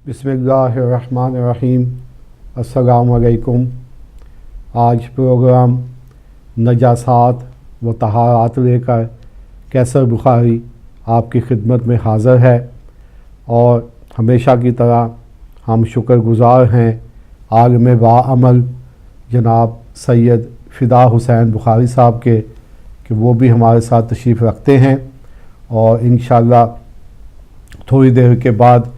बिस्मिल्लाहिर्रहमानिर्रहीम। अस्सलामु अलैकुम। आज प्रोग्राम नजासात व तहारात लेकर कैसर बुखारी आपकी खिदमत में हाज़िर है और हमेशा की तरह हम शुक्रगुज़ार हैं आलिम बाअमल जनाब सैयद फ़िदा हुसैन बुखारी साहब के कि वो भी हमारे साथ तशरीफ़ रखते हैं और इंशाअल्लाह थोड़ी देर के बाद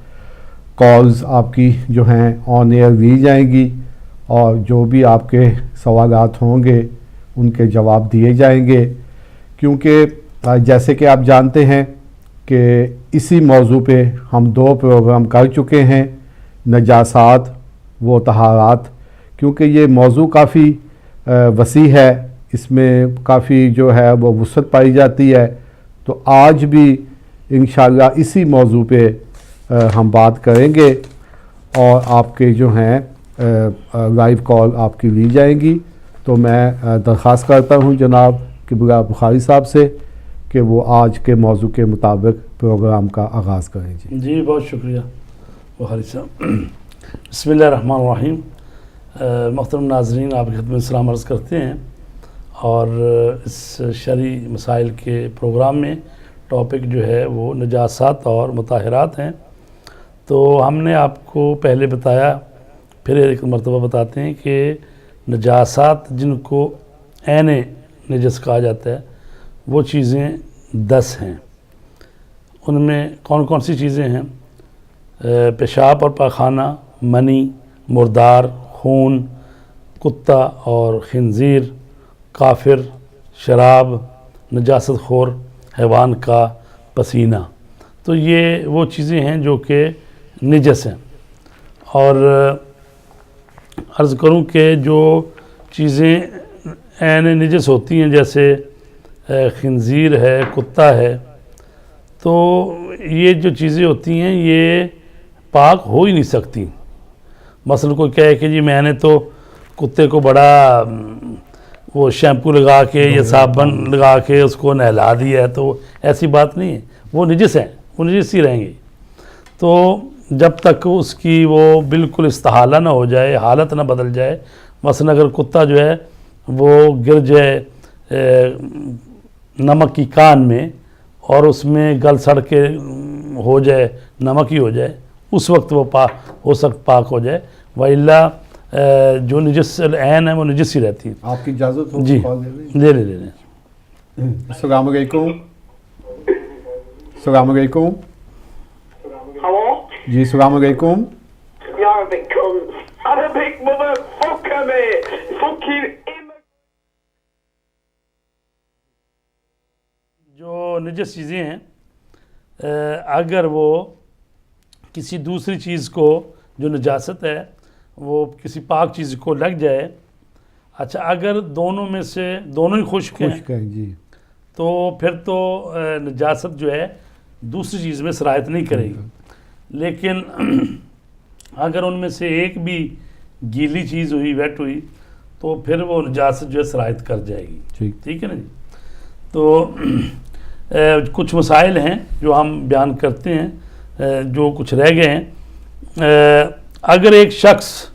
कॉल्स आपकी जो हैं ऑन एयर ली जाएंगी और जो भी आपके सवालात होंगे उनके जवाब दिए जाएंगे, क्योंकि जैसे कि आप जानते हैं कि इसी मौजू पे हम 2 प्रोग्राम कर चुके हैं, नजासात व तहारात, क्योंकि ये मौजू काफ़ी वसी है, इसमें काफ़ी जो है वो वुसअत पाई जाती है। तो आज भी इंशाअल्लाह इसी मौजू पे हम बात करेंगे और आपके जो हैं लाइव कॉल आपकी ली जाएंगी। तो मैं दरख्वास्त करता हूं जनाब क़िबला बुखारी साहब से कि वो आज के मौजू के मुताबिक प्रोग्राम का आगाज़ करें। जी बहुत शुक्रिया बुखारी साहब। बिस्मिल्लाहिर्रहमानिर्रहीम। मोहतरम नाज़रीन, आपकी खिदमत में सलाम अर्ज़ करते हैं और इस शरई मसाइल के प्रोग्राम में टॉपिक जो है वो नजासात और मुताहिरात हैं। तो हमने आपको पहले बताया, फिर एक मरतबा बताते हैं कि नजासात जिनको ऐन नजस कहा जाता है वो चीज़ें 10 हैं। उनमें कौन कौन सी चीज़ें हैं? पेशाब और पाखाना, मनी, मुर्दार, खून, कुत्ता और खिंजीर, काफिर, शराब, नजासत खोर हैवान का पसीना। तो ये वो चीज़ें हैं जो कि निजस हैं। और अर्ज़ करूं कि जो चीज़ें ऐन निजस होती हैं जैसे खिंजीर है, कुत्ता है, तो ये जो चीज़ें होती हैं ये पाक हो ही नहीं सकती। मसलन कोई कहे कि जी मैंने तो कुत्ते को बड़ा वो शैम्पू लगा के या साबुन लगा के उसको नहला दिया है, तो ऐसी बात नहीं है, वो निजस हैं, वो निजस ही रहेंगे। तो जब तक उसकी वो बिल्कुल इस्तिहाला ना हो जाए, हालत ना बदल जाए, मसलन अगर कुत्ता जो है वो गिर जाए नमक की कान में और उसमें गल सड़ के हो जाए, नमक ही हो जाए, उस वक्त वो पाक हो जाए, वइल्ला जो निजस ऐन है वो निजस ही रहती है। आपकी इजाज़त हो? जी ले लें। अस्सलाम वालेकुम। अस्सलाम वालेकुम। जी अस्सलाम वालेकुम। जो निजस चीज़ें हैं, अगर वो किसी दूसरी चीज़ को जो नजासत है वो किसी पाक चीज़ को लग जाए, अच्छा अगर दोनों में से दोनों ही खुश्क हैं जी, तो फिर तो नजासत जो है दूसरी चीज़ में सरायत नहीं करेगी। लेकिन अगर उनमें से एक भी गीली चीज़ हुई, वेट हुई, तो फिर वो नजासत जो है सरायत कर जाएगी। ठीक है ना जी। तो कुछ मसाइल हैं जो हम बयान करते हैं, जो कुछ रह गए हैं। अगर एक शख्स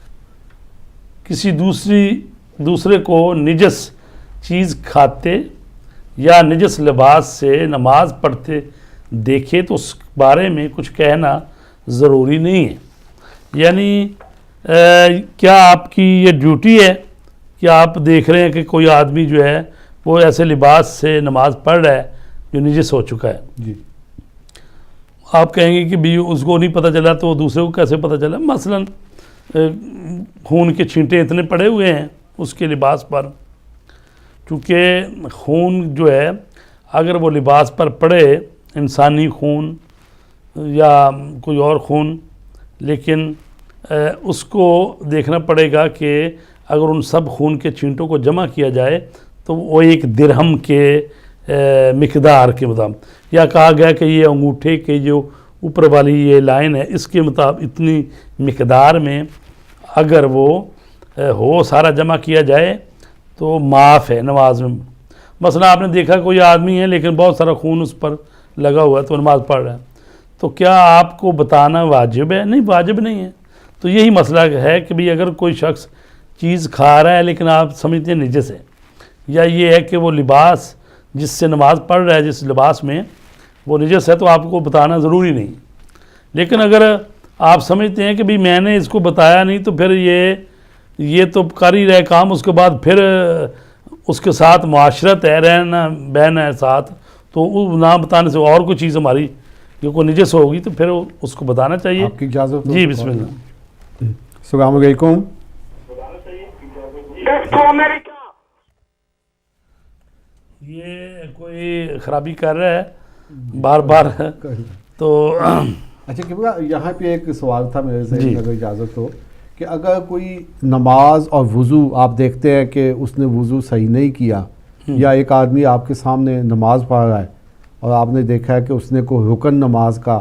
किसी दूसरे को निजस चीज़ खाते या निजस लिबास से नमाज पढ़ते देखे तो उस बारे में कुछ कहना ज़रूरी नहीं है। यानी क्या आपकी ये ड्यूटी है कि आप देख रहे हैं कि कोई आदमी जो है वो ऐसे लिबास से नमाज पढ़ रहा है जो निजस हो चुका है जी, आप कहेंगे कि भी उसको नहीं पता चला तो दूसरे को कैसे पता चला? मसलन खून के छींटे इतने पड़े हुए हैं उसके लिबास पर, क्योंकि खून जो है अगर वो लिबास पर पड़े, इंसानी खून या कोई और खून, लेकिन उसको देखना पड़ेगा कि अगर उन सब खून के छींटों को जमा किया जाए तो वो एक दिरहम के मिकदार के मुताबिक, या कहा गया कि ये अंगूठे के जो ऊपर वाली ये लाइन है इसके मुताबिक इतनी मिकदार में अगर वो हो सारा जमा किया जाए तो माफ़ है नमाज में। मसला आपने देखा कोई आदमी है लेकिन बहुत सारा खून उस पर लगा हुआ है तो नमाज़ पढ़ रहा है, تو کیا آپ کو بتانا واجب ہے؟ نہیں، واجب نہیں ہے. تو یہی مسئلہ ہے کہ بھئی اگر کوئی شخص چیز کھا رہا ہے لیکن آپ سمجھتے ہیں نجس ہے، یا یہ ہے کہ وہ لباس جس سے نماز پڑھ رہا ہے جس لباس میں وہ نجس ہے، تو آپ کو بتانا ضروری نہیں. لیکن اگر آپ سمجھتے ہیں کہ بھئی میں نے اس کو بتایا نہیں تو پھر یہ تو کر ہی رہے کام، اس کے بعد پھر اس کے ساتھ معاشرت ہے، رہنا بہن ہے ساتھ، تو وہ نہ بتانے سے اور کوئی چیز ہماری جو کوئی نجس ہوگی تو پھر اس کو بتانا چاہیے. آپ کی اجازت ہو؟ جی بسم اللہ. السلام علیکم. یہ کوئی خرابی کر رہا ہے بار بار تو اچھا کہ یہاں پہ ایک سوال تھا میرے سے، جی. اگر اجازت ہو، کہ اگر کوئی نماز اور وضو آپ دیکھتے ہیں کہ اس نے وضو صحیح نہیں کیا، یا ایک آدمی آپ کے سامنے نماز پڑھ رہا ہے اور آپ نے دیکھا ہے کہ اس نے کوئی رکن نماز کا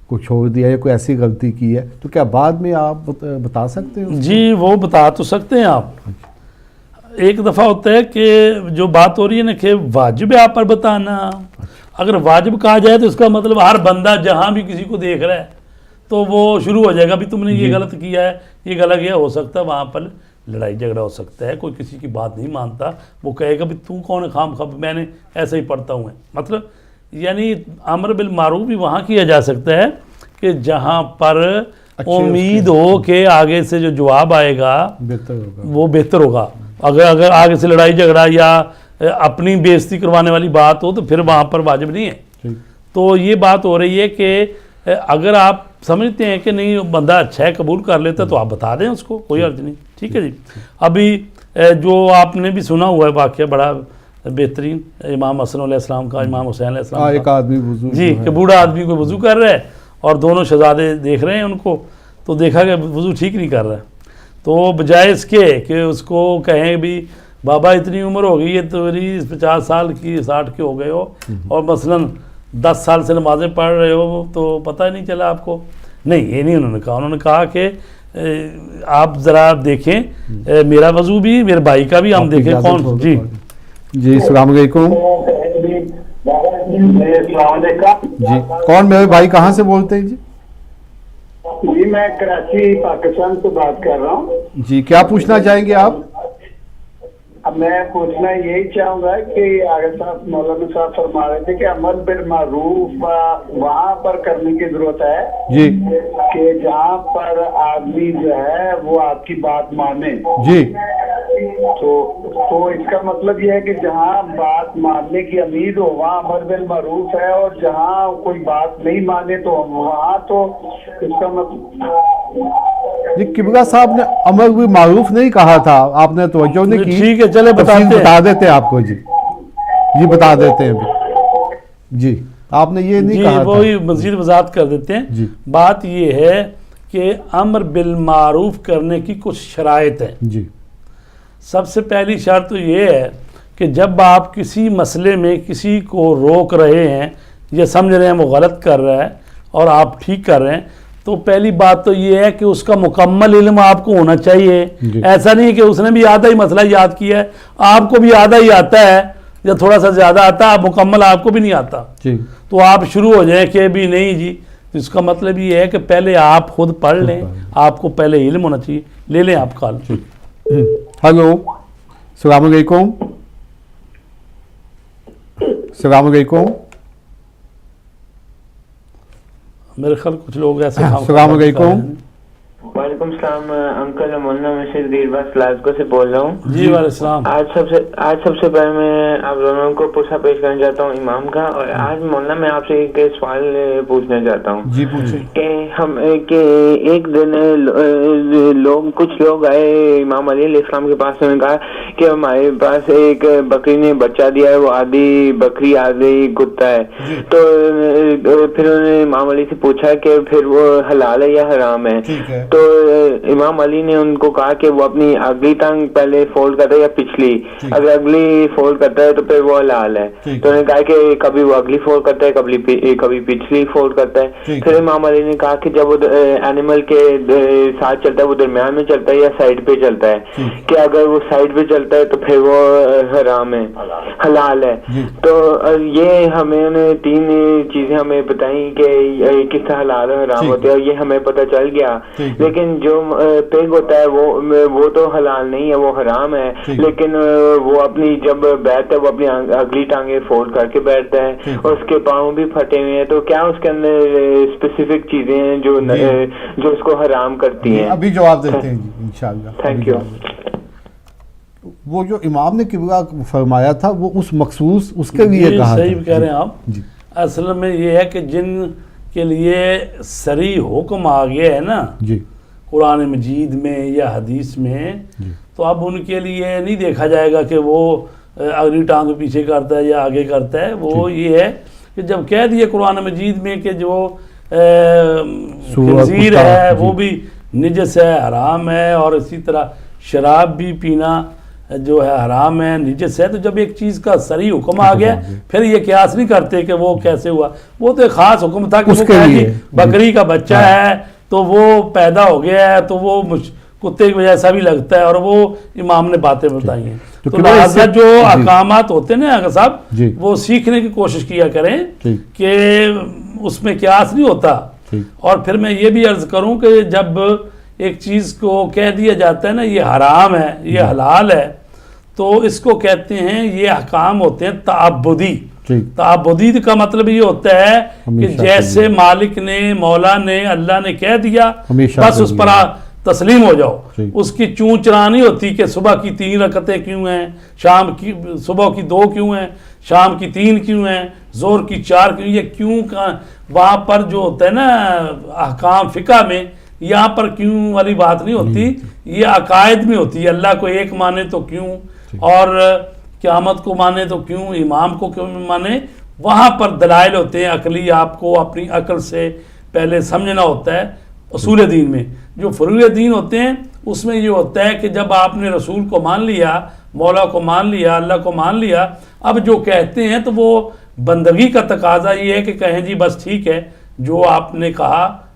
کو چھوڑ دیا یا کوئی ایسی غلطی کی ہے، تو کیا بعد میں آپ بتا سکتے ہیں؟ جی وہ بتا تو سکتے ہیں آپ. ایک دفعہ ہوتا ہے کہ جو بات ہو رہی ہے نا کہ واجب ہے آپ پر بتانا. اگر واجب کہا جائے تو اس کا مطلب ہر بندہ جہاں بھی کسی کو دیکھ رہا ہے تو وہ شروع ہو جائے گا بھی تم نے یہ غلط کیا ہے، یہ غلط یہ ہو سکتا ہے، وہاں پر لڑائی جھگڑا ہو سکتا ہے. کوئی کسی کی بات نہیں مانتا، وہ کہے گا بھی تو کون ہے خام خب، میں نے ایسا ہی پڑھتا ہوں. مطلب یعنی امر بالمعروف بھی وہاں کیا جا سکتا ہے کہ جہاں پر امید ہو کہ آگے سے جو جواب آئے گا بہتر ہوگا، وہ بہتر ہوگا. اگر آگے سے لڑائی جھگڑا یا اپنی بے عزتی کروانے والی بات ہو تو پھر وہاں پر واجب نہیں ہے. تو یہ بات ہو رہی ہے کہ اگر آپ سمجھتے ہیں کہ نہیں بندہ اچھا ہے قبول کر لیتا تو آپ بتا دیں اس کو، کوئی حرج نہیں. ٹھیک ہے جی. ابھی جو آپ نے بھی سنا ہوا ہے واقعہ بڑا بہترین، امام حسن علیہ السلام کا، امام حسین علیہ السلام کا، ایک آدمی وضو جی کہ بوڑھا آدمی کو وضو کر رہا ہے اور دونوں شہزادے دیکھ رہے ہیں ان کو، تو دیکھا کہ وضو ٹھیک نہیں کر رہا ہے. تو بجائے اس کے کہ اس کو کہیں بھی بابا اتنی عمر ہو گئی ہے تیری 50 سال کی 60 کے ہو گئے ہو اور مثلاً 10 سال سے نمازیں پڑھ رہے ہو تو پتہ ہی نہیں چلا آپ کو. نہیں، یہ نہیں انہوں نے کہا. انہوں نے کہا کہ آپ ذرا دیکھیں میرا وضو بھی، میرے بھائی کا بھی، ہم دیکھیں کون. جی جی السلام علیکم. جی کون میرے بھائی، کہاں سے بولتے ہیں؟ جی میں کراچی پاکستان سے بات کر رہا ہوں. جی کیا پوچھنا چاہیں گے آپ؟ اب میں پوچھنا یہی چاہوں گا کہ آگے صاحب مولانا صاحب فرما رہے تھے کہ امر بالمعروف وہاں پر کرنے کی ضرورت ہے جی کہ جہاں پر آدمی جو ہے وہ آپ کی بات مانے. جی تو اس کا مطلب یہ ہے کہ جہاں بات ماننے کی امید ہو وہاں امر بالمعروف ہے، اور جہاں کوئی بات نہیں مانے تو وہاں تو اس کا مطلب جی قبلہ صاحب نے امر بالمعروف نہیں کہا تھا، آپ نے توجہ نہیں کی. ٹھیک ہے چلے بتا دیتے ہیں آپ کو. جی بتا دیتے ہیں. جی آپ نے یہ نہیں کہا تھا. وہی مزید وضاحت کر دیتے ہیں. جی بات یہ ہے کہ امر بالمعروف کرنے کی کچھ شرائط ہیں. جی سب سے پہلی شرط تو یہ ہے کہ جب آپ کسی مسئلے میں کسی کو روک رہے ہیں یا سمجھ رہے ہیں وہ غلط کر رہا ہے اور آپ ٹھیک کر رہے ہیں، تو پہلی بات تو یہ ہے کہ اس کا مکمل علم آپ کو ہونا چاہیے. ایسا نہیں ہے کہ اس نے بھی آدھا ہی مسئلہ یاد کیا ہے، آپ کو بھی آدھا ہی آتا ہے یا تھوڑا سا زیادہ آتا ہے، مکمل آپ کو بھی نہیں آتا. تو آپ شروع ہو جائیں کہ بھی نہیں جی، تو اس کا مطلب یہ ہے کہ پہلے آپ خود پڑھ لیں، آپ کو پہلے علم ہونا چاہیے. لے لیں آپ کال. ہلو السلام علیکم. السلام علیکم. میرے خیال کچھ لوگ ایسے السلام علیکم. وعلیکم السلام انکل، مولانا میں دیرباز گلاسگو سے بول رہا ہوں. جی وعلیکم السلام. آج سب سے پہلے میں آپ دونوں کو پوچھا پیش کرنا چاہتا ہوں امام کا. اور آج مولانا میں آپ سے ایک سوال پوچھنا چاہتا ہوں. جی پوچھیں. کہ ایک دن کچھ لوگ آئے امام علیہ السلام کے پاس. انہوں نے کہا کہ ہمارے پاس ایک بکری نے بچہ دیا ہے، وہ آدھی بکری آدھی کتا ہے. تو پھر انہوں نے امام علی سے پوچھا کہ پھر وہ حلال ہے یا حرام ہے. تو इमाम अली ने उनको कहा कि वो अपनी अगली टांग पहले फोल्ड करता है या पिछली, अगर अगली फोल्ड करता है तो फिर वो हलाल है। तो उन्होंने कहा कि कभी वो अगली फोल्ड करता है, कभी पिछली फोल्ड करता है। फिर इमाम अली ने कहा कि जब वो एनिमल के साथ चलता है वो दरमियान में चलता है या साइड पे चलता है, कि अगर वो साइड पे चलता है तो फिर वो हराम है, हलाल है। तो ये हमें 3 चीजें हमें बताई कि किस तरह हलाल और हराम होते हैं, और ये हमें पता चल गया। लेकिन जो पेग होता है वो तो हलाल नहीं है, वो हराम है। लेकिन वो अपनी जब बैठता है वो अपनी अगली टांगे फोल्ड करके बैठता है और उसके पाँव भी फटे हुए हैं। तो क्या उसके अंदर स्पेसिफिक चीजें हैं जो उसको हराम करती हैं? अभी जवाब देते हैं जी इंशाअल्लाह। Thank you. वो जो इमाम ने किबला फरमाया था वो उस मखसूस उसके लिए कहा सही था। कह रहे हैं आप। असल में ये है कि जिन के लिए सरी हुक्म आ गया है ना जी कुरान मजीद में या हदीस में, तो अब उनके लिए नहीं देखा जाएगा कि वो अगली टांग पीछे करता है या आगे करता है। वो ये है कि जब कह दिए कुरान मजीद में कि जो खंजीर है वो भी निजस है, हराम है, और इसी तरह शराब भी पीना जो है हराम है, निजस है, तो जब एक चीज़ का सही हुक्म आ गया फिर ये क्यास नहीं करते कि वो कैसे हुआ। वो तो एक खास हुक्म था कि वो बकरी का बच्चा है तो वो पैदा हो गया है तो वो कुत्ते की वजह से भी लगता है, और वो इमाम ने बातें बताई हैं। तो लिहाजा जो अहकामात होते हैं ना साहब, वो सीखने की कोशिश किया करें कि उसमें क्यास नहीं होता। और फिर मैं ये भी अर्ज करूं कि जब एक चीज़ को कह दिया जाता है ना ये हराम है, ये हलाल है, तो इसको कहते हैं, ये अहकाम होते हैं ताबुदी। ताबुदी का मतलब ये होता है कि जैसे मालिक ने, मौला ने, अल्लाह ने कह दिया बस उस पर तस्लीम हो जाओ। उसकी चूं चरा नहीं होती कि सुबह की 3 रकतें क्यों हैं, शाम की सुबह की 2 क्यों हैं, शाम की 3 क्यों हैं, जोर की 4 क्यों, ये क्यों का वहाँ पर जो होता है ना अहकाम फिका में, यहाँ पर क्यों वाली बात नहीं होती, ये अकायद में होती है। अल्लाह को एक माने तो क्यों, और क़यामत को माने तो क्यों, इमाम को क्यों माने, वहाँ पर दलाइल होते हैं अकली। आपको अपनी अकल से पहले समझना होता है। उसूल दीन में जो फरूए दीन होते हैं उसमें ये होता है कि जब आपने रसूल को मान लिया, मौला को मान लिया, अल्लाह को मान लिया, अब जो कहते हैं तो वो बंदगी का तकाजा ये है कि कहें जी बस ठीक है जो आपने कहा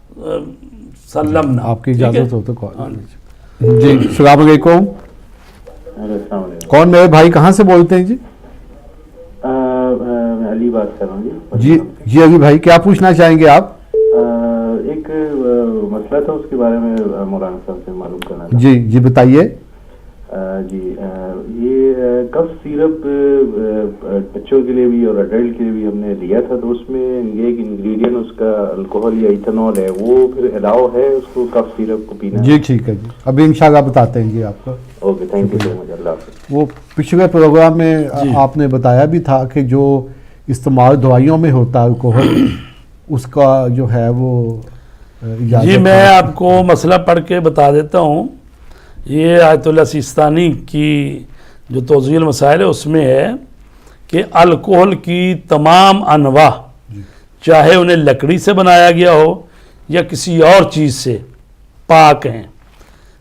सल्लम ना। आपकी इजाज़त हो तो कॉल जी। अस्सलाम वालेकुम। कौन मेरे भाई, कहाँ से बोलते हैं जी? मैं अली बात कर रहा हूँ जी। जी अली भाई, क्या पूछना चाहेंगे आप? एक मसला था उसके बारे में मौलाना साहब से मालूम करना था। जी जी बताइए। जी ये कफ सिरप बच्चों के लिए भी और अडल्ट के लिए भी हमने लिया था, तो उसमें ये एक इंग्रेडिएंट उसका अल्कोहल या इथेनॉल है, वो फिर अलाउ है उसको कफ सिरप को पीना? जी ठीक है जी, अभी इंशाल्लाह बताते हैं जी आपको। Okay, thank you so much. अल्लाह हाफ़िज़। वो पिछले प्रोग्राम में आपने बताया भी था कि जो इस्तेमाल दवाइयों में होता है अल्कोहल, उसका जो है वो जी मैं आपको मसला पढ़ के बता देता हूँ। ये आयतुल्लाह सिस्तानी की जो तौज़ील मसाइल है उसमें है कि अल्कोहल की तमाम अनवा, चाहे उन्हें लकड़ी से बनाया गया हो या किसी और चीज़ से, पाक हैं।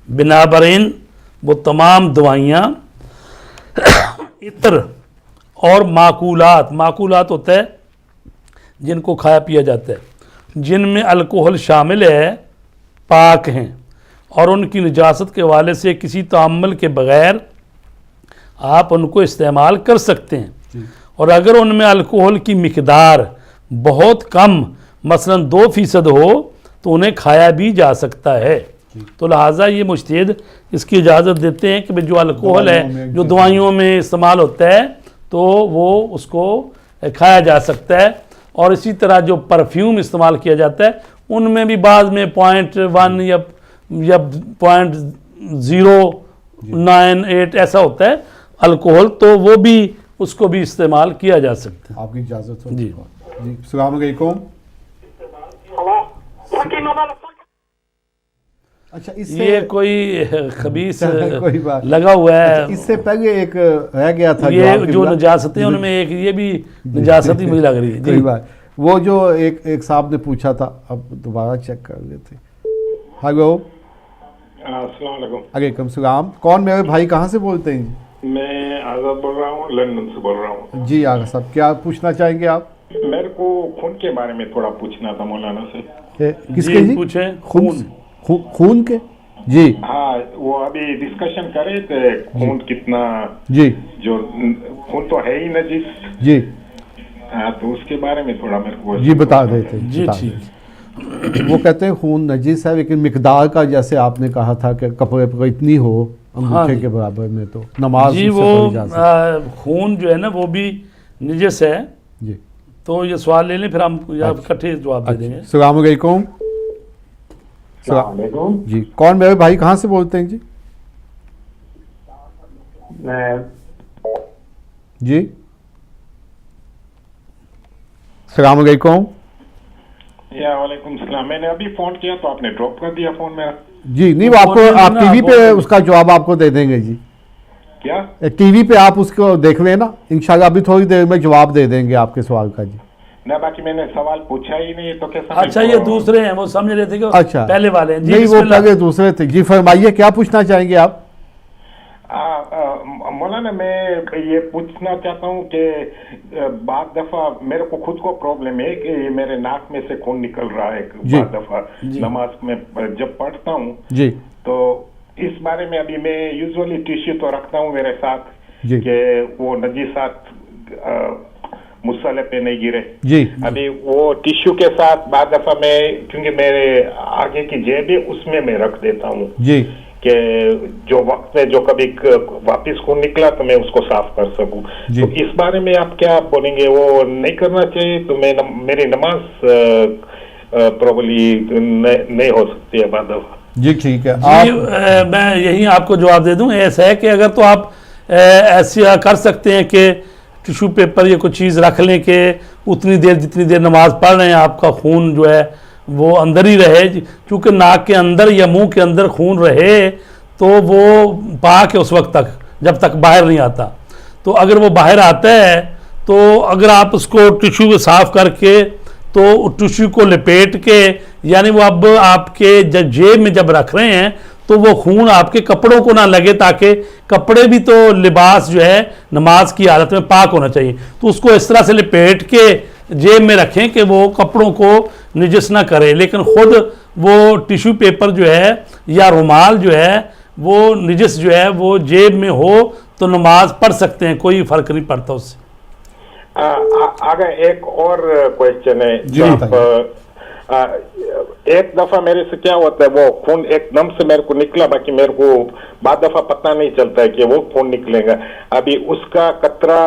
बिनाबरीन वो तमाम दवाइयाँ, इत्र और माकूलात होता है जिनको खाया पिया जाता है, जिनमें अल्कोहल शामिल है, पाक हैं और उनकी निजासत के हवाले से किसी ताम्मुल के बग़ैर आप उनको इस्तेमाल कर सकते हैं। और अगर उनमें अल्कोहल की मिकदार बहुत कम, मसलन 2% हो, तो उन्हें खाया भी जा सकता है। तो लिहाजा ये मुज्तहिद इसकी इजाज़त देते हैं कि जो अल्कोहल है जो दवाइयों में इस्तेमाल होता है तो वो उसको खाया जा सकता है। और इसी तरह जो परफ्यूम इस्तेमाल किया जाता है उनमें भी बाद में 0.1 या 0.098 ऐसा होता है अल्कोहल, तो वो भी उसको भी इस्तेमाल किया जा सकता है। आपकी इजाज़त हो जी। जी अस्सलाम वालेकुम। अच्छा, इससे ये कोई खबीस कोई बात लगा हुआ है। अच्छा, इससे पहले एक रह गया था ये जो नजासतें हैं उनमें एक ये भी नजासत ही मुझे लग रही है। कोई बात, वो जो एक साहब ने पूछा था, अब दोबारा चेक कर लेते। हेलो अस्सलाम वालेकुम। वालेकुम सलाम। कौन मेरे भाई, कहाँ से बोलते हैं? मैं आज़ाद बोल रहा हूँ, लंदन से बोल रहा हूँ। जी आगा साहब, क्या पूछना चाहेंगे आप? मेरे को खून के बारे में थोड़ा पूछना था मौलाना से। किसके जी? पूछे। खून के जी। हाँ, वो अभी डिस्कशन करे थे खून कितना जी, जो खून तो है ही नजीस जी। हाँ, तो उसके बारे में थोड़ा मेरे को जी बता देते हैं, जी बता ठीक। देते। वो कहते हैं खून नजीस है, लेकिन मिकदार का जैसे आपने कहा था कि कपड़े पर इतनी हो अंगूठे के बराबर में, तो नमाज जी उससे वो पढ़ी जा सकती खून जो है ना वो भी निजस है। जी। तो ये सवाल ले लें, फिर हम इकट्ठे जवाब दे देंगे। अस्सलाम वालेकुम। जी, कौन मेरे भाई, कहाँ से बोलते हैं जी? जी अस्सलाम वालेकुम। या वालेकुम सलाम। मैंने अभी फोन किया तो आपने ड्रॉप कर दिया फोन मेरा। जी नहीं, वो आपको आप टीवी पे उसका जवाब आपको दे देंगे जी। क्या? टीवी पे आप उसको देख लेना, इंशाल्लाह अभी थोड़ी देर में जवाब दे देंगे आपके सवाल का जी। ना, बाकी मैंने सवाल पूछा ही नहीं तो कैसा? अच्छा, ये दूसरे हैं, वो समझ रहे थे कि अच्छा पहले वाले हैं। जी नहीं, वो बिस्मिल्लाह। पहले दूसरे थे जी। फरमाइए, क्या पूछना चाहेंगे आप? मौलाना, मैं ये पूछना चाहता हूँ कि बाद दफा मेरे को खुद को प्रॉब्लम है कि मेरे नाक में से खून निकल रहा है बाद दफा नमाज में जब पढ़ता हूँ जी। तो इस बारे में अभी मैं यूजुअली टिश्यू तो रखता हूँ मेरे साथ जी कि वो नजीसात मुसल्ले पे नहीं गिरे जी। अभी वो टिश्यू के साथ बाद दफा मैं, क्योंकि मेरे आगे की जेब है उसमें मैं रख देता हूँ जी कि जो वक्त में जो कभी वापस खून निकला तो मैं उसको साफ कर सकूं। तो इस बारे में आप क्या बोलेंगे? वो नहीं करना चाहिए तो मैं मेरी नमाज प्रॉब्ली नहीं हो सकती है बाद दफा। जी ठीक है। जी मैं यही आपको जवाब दे दूं। ऐसा है कि अगर तो आप ऐसा कर सकते हैं कि टिश्यू पेपर या कोई चीज़ रख लें कि उतनी देर जितनी देर नमाज पढ़ रहे हैं आपका खून जो है वो अंदर ही रहे, क्योंकि नाक के अंदर या मुंह के अंदर खून रहे तो वो पाक है उस वक्त तक जब तक बाहर नहीं आता। तो अगर वो बाहर आता है तो अगर आप उसको टिश्यू को साफ करके तो टिश्यू को लपेट के, यानी वो अब आपके जेब में जब रख रहे हैं तो वो खून आपके कपड़ों को ना लगे, ताकि कपड़े भी तो लिबास जो है नमाज की हालत में पाक होना चाहिए। तो उसको इस तरह से लपेट के जेब में रखें कि वो कपड़ों को निजस ना करे, लेकिन खुद वो टिश्यू पेपर जो है या रुमाल जो है वो निजस जो है वो जेब में हो तो नमाज पढ़ सकते हैं, कोई फर्क नहीं पड़ता उससे। आगे एक और क्वेश्चन है जो आप एक दफा मेरे से क्या होता है, वो खून एकदम से मेरे को निकला, बाकी मेरे को बाद दफा पता नहीं चलता है कि वो खून निकलेगा। अभी उसका कतरा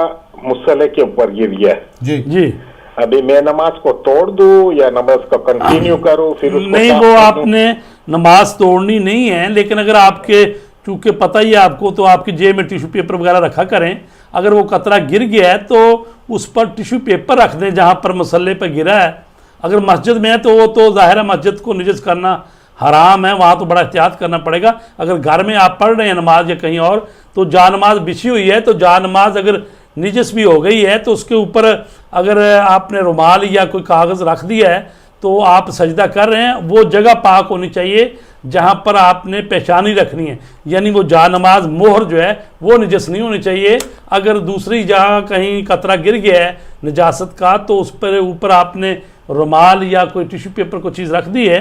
मुसल्ले के ऊपर गिर गया जी जी। अभी मैं नमाज को तोड़ दूं या नमाज को कंटिन्यू करूं? फिर उसको नहीं, वो आपने नमाज तोड़नी नहीं है, लेकिन अगर आपके चूंकि पता ही है आपको, तो आपकी जेब में टिश्यू पेपर वगैरह रखा करें। अगर वो कतरा गिर गया है तो उस पर टिश्यू पेपर रख दें जहां पर मसल्ले पर गिरा है। अगर मस्जिद में है तो वो तो ज़ाहिर है मस्जिद को निजस करना हराम है, वहाँ तो बड़ा एहतियात करना पड़ेगा। अगर घर में आप पढ़ रहे हैं नमाज या कहीं और, तो जानमाज बिछी हुई है तो जानमाज अगर निजस भी हो गई है तो उसके ऊपर अगर आपने रुमाल या कोई कागज़ रख दिया है तो आप सजदा कर रहे हैं, वो जगह पाक होनी चाहिए जहाँ पर आपने पेशानी रखनी है, यानी वो जानमाज मोहर जो है वो निजस नहीं होनी चाहिए। अगर दूसरी जहाँ कहीं कतरा गिर गया है नजासत का तो उस पर ऊपर आपने रुमाल या कोई टिश्यू पेपर को चीज़ रख दी है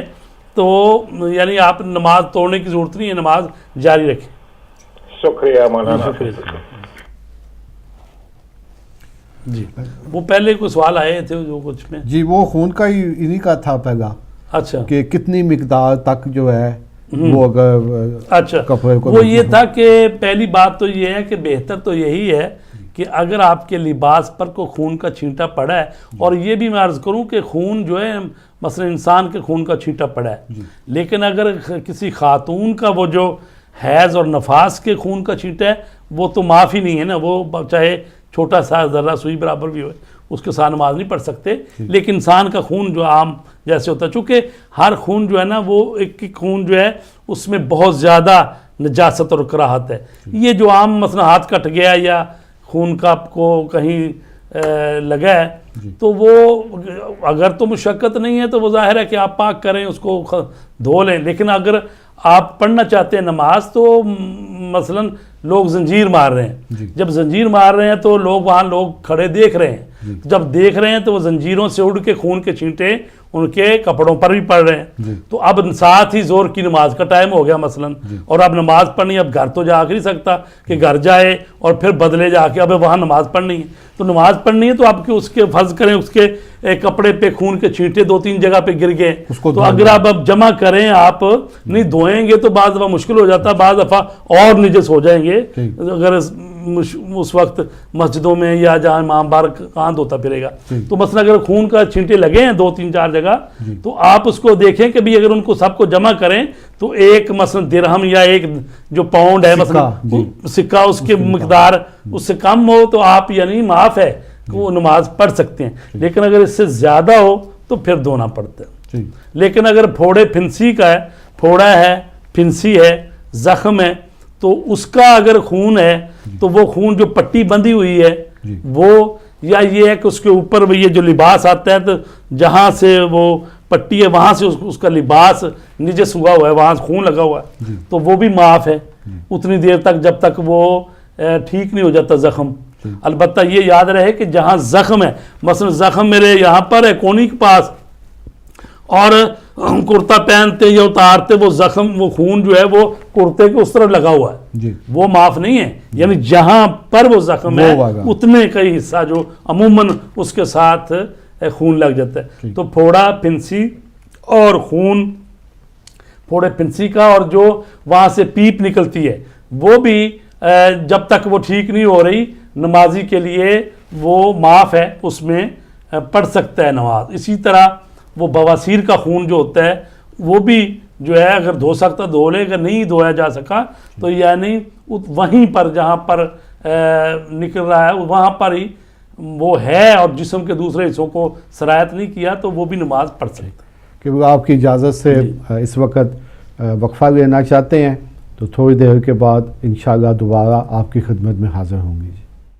तो यानी आप नमाज तोड़ने की ज़रूरत नहीं है, नमाज जारी रखें। शुक्रिया मौलाना। जी वो पहले कोई सवाल आए थे जो कुछ में जी, वो खून का ही इन्हीं का था पहला। अच्छा, कि कितनी मिकदार तक जो है वो अगर अच्छा कपड़े को वो ये था कि पहली बात तो ये है कि बेहतर तो यही है कि अगर आपके लिबास पर कोई खून का छींटा पड़ा है, और ये भी मैं अर्ज़ करूं कि खून जो है मसलन इंसान के खून का छींटा पड़ा है, लेकिन अगर किसी खातून का वो जो हैज़ और नफास के खून का छींटा है वो तो माफ़ी नहीं है ना, वो चाहे छोटा सा ज़र्रा सुई बराबर भी हो उसके साथ नमाज नहीं पढ़ सकते। लेकिन इंसान का खून जो आम जैसे होता है, चूँकि हर खून जो है ना वो एक खून जो है उसमें बहुत ज़्यादा नजासत और कराहत है। ये जो आम मसलन हाथ कट गया या खून का आपको कहीं लगा है तो वो अगर तो मुशक्कत नहीं है तो वो ज़ाहिर है कि आप पाक करें, उसको धो लें। लेकिन अगर آپ پڑھنا چاہتے ہیں نماز تو مثلاً لوگ زنجیر مار رہے ہیں، جب زنجیر مار رہے ہیں تو لوگ وہاں لوگ کھڑے دیکھ رہے ہیں، جب دیکھ رہے ہیں تو وہ زنجیروں سے اڑ کے خون کے چھینٹے ان کے کپڑوں پر بھی پڑ رہے ہیں، تو اب ساتھ ہی زور کی نماز کا ٹائم ہو گیا مثلاً، اور اب نماز پڑھنی، اب گھر تو جا کے نہیں سکتا کہ گھر جائے اور پھر بدلے جا کے اب وہاں نماز پڑھنی ہے، تو نماز پڑھنی ہے تو آپ کے اس کے فرض کریں اس کے کپڑے پہ خون کے چھینٹے 2-3 جگہ پہ گر گئے، تو اگر آپ اب جمع کریں، آپ نہیں دھوئیں گے تو بعض دفعہ مشکل ہو جاتا ہے، بعض دفعہ اور نجس ہو جائیں گے اگر اس وقت مسجدوں میں یا جہاں امام بار کہاں دھوتا پھرے گا، تو مثلا اگر خون کا چھینٹے لگے ہیں 2-3-4 جگہ تو آپ اس کو دیکھیں کہ بھی اگر ان کو سب کو جمع کریں تو ایک مثلا درہم یا ایک جو پاؤنڈ ہے مثلا سکہ اس کی مقدار اس سے کم ہو تو آپ یعنی معاف ہے کہ وہ نماز پڑھ سکتے ہیں، لیکن اگر اس سے زیادہ ہو تو پھر دھونا پڑتا ہے۔ لیکن اگر پھوڑے پھنسی کا ہے، پھوڑا ہے، پھنسی ہے، زخم ہے، تو اس کا اگر خون ہے تو وہ خون جو پٹی بندھی ہوئی ہے وہ، یا یہ ہے کہ اس کے اوپر یہ جو لباس آتا ہے تو جہاں سے وہ پٹی ہے وہاں سے اس کا لباس نجس ہوا ہوا ہے، وہاں سے خون لگا ہوا ہے تو وہ بھی معاف ہے اتنی دیر تک جب تک وہ ٹھیک نہیں ہو جاتا زخم۔ البتہ یہ یاد رہے کہ جہاں زخم ہے، مثلا زخم میرے یہاں پر ہے کونی کے پاس، اور کرتا پہنتے یا اتارتے وہ زخم وہ خون جو ہے وہ کرتے کے اس طرف لگا ہوا ہے، وہ معاف نہیں ہے، یعنی جہاں پر وہ زخم ہے اتنے کا ہی حصہ جو عموماً اس کے ساتھ خون لگ جاتا ہے۔ تو پھوڑا پھنسی اور خون، پھوڑے پھنسی کا اور جو وہاں سے پیپ نکلتی ہے وہ بھی جب تک وہ ٹھیک نہیں ہو رہی نمازی کے لیے وہ معاف ہے، اس میں پڑھ سکتا ہے نماز۔ اسی طرح وہ بواسیر کا خون جو ہوتا ہے وہ بھی جو ہے اگر دھو سکتا دھو لے، اگر نہیں دھویا جا سکا تو یعنی وہیں پر جہاں پر نکل رہا ہے وہاں پر ہی وہ ہے اور جسم کے دوسرے حصوں کو سرایت نہیں کیا تو وہ بھی نماز پڑھ سکتا ہے۔ کہ وہ آپ کی اجازت سے اس وقت وقفہ لینا چاہتے ہیں تو تھوڑی دیر کے بعد انشاءاللہ دوبارہ آپ کی خدمت میں حاضر ہوں گے۔